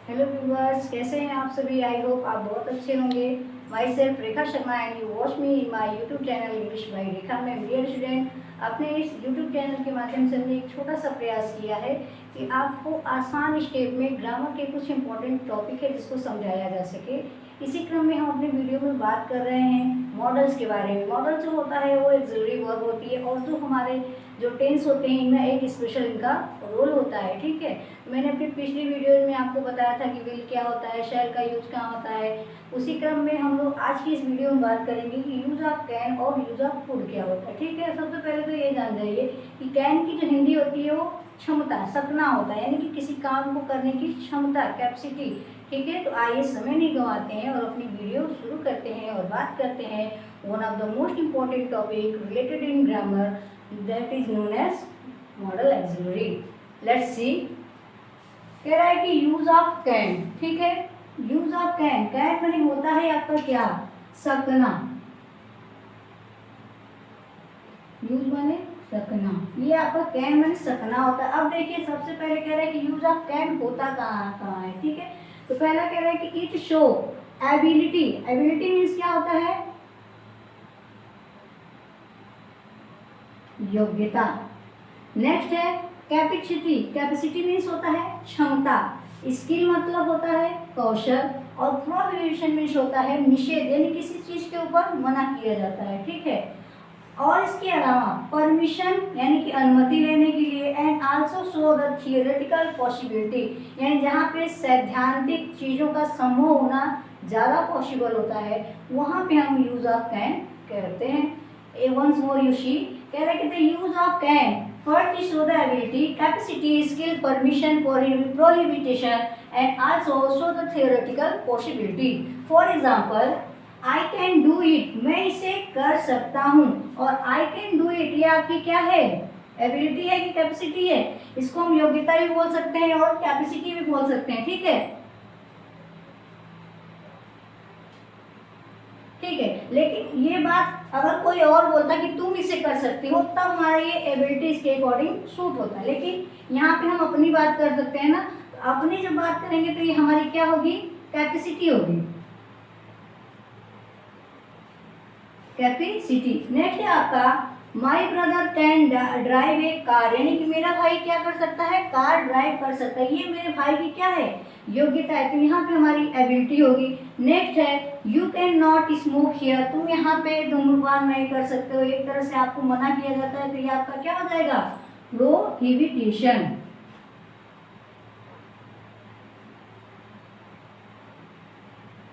Hello viewers, कैसे हैं आप सभी। आई होप आप बहुत अच्छे होंगे। Myself Rekha Sharma and you watch me in my YouTube channel English by Rekha. मैं डियर स्टूडेंट, अपने इस यूट्यूब चैनल के माध्यम से हमने एक छोटा सा प्रयास किया है कि आपको आसान स्टेप में ग्रामर के कुछ इंपॉर्टेंट टॉपिक है जिसको समझाया जा सके। इसी क्रम में हम अपने वीडियो में बात कर रहे हैं मॉडल्स के बारे में। मॉडल जो होता है वो एक जरूरी वर्ब होती है और जो हमारे जो टेंस होते हैं इनमें एक स्पेशल इनका रोल होता है। ठीक है, मैंने अपनी पिछली वीडियो में आपको बताया था कि विल क्या होता है, शैल का यूज कहाँ होता है। उसी क्रम में हम लोग आज की इस वीडियो में बात करेंगे कि यूज ऑफ कैन और यूज ऑफ कुड क्या होता है। ठीक है, सबसे पहले तो ये जान जाइए कि कैन की जो हिंदी होती है वो क्षमता, सकना होता है, यानी कि किसी काम को करने की क्षमता, कैपेसिटी। ठीक है, तो आइए समय नहीं गंवाते हैं और अपनी वीडियो शुरू करते हैं और बात करते हैं one of the most important topic related in grammar, that is known as modal auxiliary. Let's see, कह रहा है कि यूज ऑफ कैन। ठीक है, यूज ऑफ कैन, कैन माने होता है आपका क्या, सकना। यूज माने सकना, ये आपका कैन माने सकना होता है। अब देखिए, सबसे पहले कह रहा है कि यूज ऑफ कैन होता कहाँ कहाँ है। ठीक है, तो पहला कह रहा है कि it show ability. Ability means क्या होता है, योग्यता। नेक्स्ट है कैपेसिटी। कैपेसिटी मीन्स होता है क्षमता। स्किल मतलब होता है कौशल। और प्रोहिबिशन मीन्स होता है निषेध, यानी किसी चीज के ऊपर मना किया जाता है। ठीक है, और इसके अलावा परमिशन यानी कि अनुमति लेने के लिए, and also show the theoretical possibility, यानी जहाँ पे सैद्धांतिक चीज़ों का संभव होना ज़्यादा पॉसिबल होता है वहाँ पे हम यूज ऑफ कैन करते हैं। ए वंस मोर यू सी, कह रहे कि the use of can first is show the ability, capacity, skill, permission, prohibition, and also show the theoretical possibility. For example, I can do it, मैं इसे कर सकता हूँ। और I can do it ये आपकी क्या है, एबिलिटी है कि कैपेसिटी है। इसको हम योग्यता भी बोल सकते हैं और कैपेसिटी भी बोल सकते हैं। ठीक है, ठीक है, लेकिन ये बात अगर कोई और बोलता कि तुम इसे कर सकती हो तब हमारा ये एबिलिटीज के अकॉर्डिंग शूट होता है। लेकिन यहाँ पे हम अपनी बात कर सकते हैं ना, अपनी जब बात करेंगे तो ये हमारी क्या होगी, कैपेसिटी होगी, कैपेसिटी। नेक्स्ट है आपका my brother can drive A car, यानी कि मेरा भाई क्या कर सकता है, कार ड्राइव कर सकता है। ये मेरे भाई की क्या है, योग्यता है, तो यहाँ पे हमारी एबिलिटी होगी। नेक्स्ट है you can not smoke here, तुम यहाँ पे धूम्रपान नहीं कर सकते हो, एक तरह से आपको मना किया जाता है, तो ये आपका क्या हो जाएगा, प्रोहिबिशन।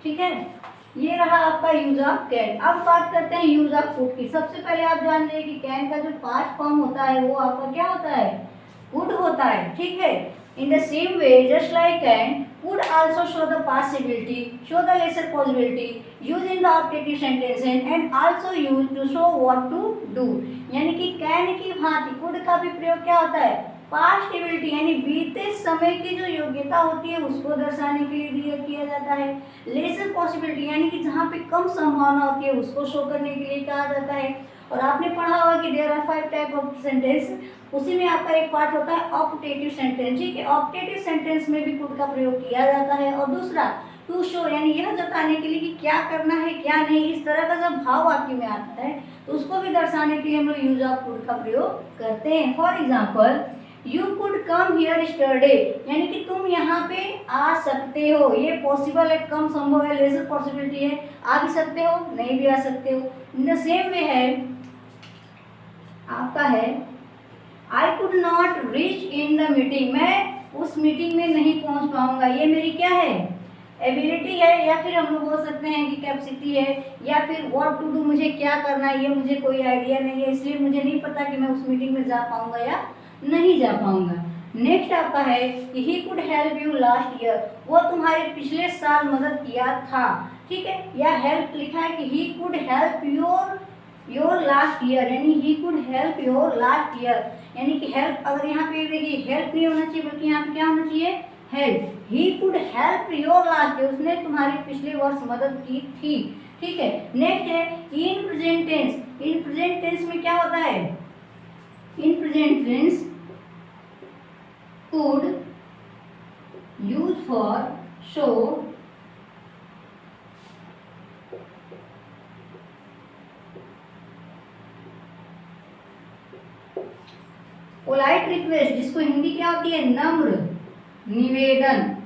ठीक है, ये रहा आपका यूज ऑफ कैन। अब बात करते हैं यूज ऑफ कुड की। सबसे पहले आप जान लीजिए कि कैन का जो पास्ट फॉर्म होता है वो आपका क्या होता है, कुड होता है। ठीक है, in the same way just like can, could also show the possibility, show the lesser possibility, use in the objective sentence and also use to show what to do. यानी कि कैन की भांति could का भी प्रयोग क्या होता है, पास्ट एबिलिटी यानी बीते समय की जो योग्यता होती है उसको दर्शाने के लिए किया जाता है। लेसर पॉसिबिलिटी यानी कि जहाँ पे कम संभावना होती है उसको शो करने के लिए कहा जाता है। और आपने पढ़ा होगा कि there are 5 type of sentence, उसी में आपका एक पार्ट होता है ऑप्टेटिव सेंटेंस। ठीक है, ऑप्टेटिव सेंटेंस में भी कुड का प्रयोग किया जाता है। और दूसरा टू शो यानी यह जताने के लिए कि क्या करना है क्या नहीं, इस तरह का जब भाव वाक्य में आता है तो उसको भी दर्शाने के लिए हम लोग यूज ऑफ कुड का प्रयोग करते हैं। For example you could come here yesterday, यानी कि तुम यहाँ पे आ सकते हो, ये पॉसिबल है, कम संभव है, लेसर पॉसिबिलिटी है, आ भी सकते हो नहीं भी आ सकते हो। इन द सेम वे है आपका है I could not reach in the meeting, मैं उस मीटिंग में नहीं पहुंच पाऊंगा, ये मेरी क्या है, एबिलिटी है, या फिर हम लोग बोल सकते हैं कि कैपेसिटी है, या फिर व्हाट टू डू, मुझे क्या करना है ये मुझे कोई आइडिया नहीं है, इसलिए मुझे नहीं पता कि मैं उस मीटिंग में जा पाऊंगा या नहीं जा पाऊंगा। नेक्स्ट आपका है कि he could help you last year, वो तुम्हारे पिछले साल मदद किया था। ठीक है, या हेल्प लिखा है कि he could help your last year, यानी he could help your last year, यानी कि हेल्प अगर यहाँ पे देखिए हेल्प नहीं होना चाहिए बल्कि यहाँ पे क्या होना चाहिए, help. He could help your last year, उसने तुम्हारे पिछले वर्ष मदद की थी। ठीक है, नेक्स्ट है in present tense. In present tense में क्या होता है, in present tense could use for show polite request, जिसको हिंदी क्या होती है, नम्र निवेदन,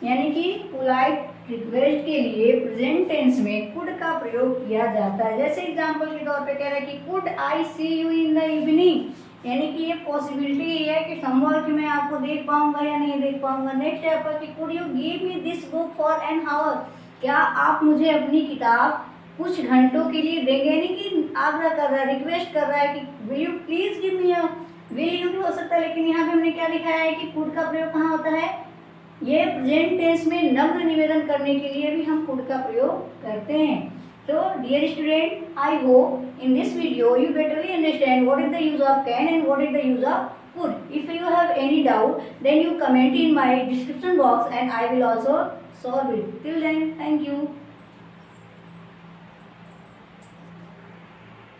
यानी कि पोलाइट रिक्वेस्ट के लिए प्रेजेंट टेंस में कुड का प्रयोग किया जाता है। जैसे एग्जांपल के तौर पे कह रहा है कि could I see you in the evening, यानी कि ये पॉसिबिलिटी है कि संभव कि मैं आपको देख पाऊंगा या नहीं देख पाऊंगा। नेक्स्ट है आपका कि could you give me this book for an hour, क्या आप मुझे अपनी किताब कुछ घंटों के लिए देंगे, यानी कि आग्रह कर रहा है, रिक्वेस्ट कर रहा है कि will you please give me, will you भी हो सकता है, लेकिन यहाँ पे हमने क्या दिखाया है कि कुड का प्रयोग कहाँ होता है, ये प्रेजेंट टेंस में नम्र निवेदन करने के लिए भी हम कुड का प्रयोग करते हैं। तो dear student, I hope in this video you better understand what is the use of can and what is the use of could. If you have any doubt, then you comment in my description box and I will also solve it. Till then, thank you.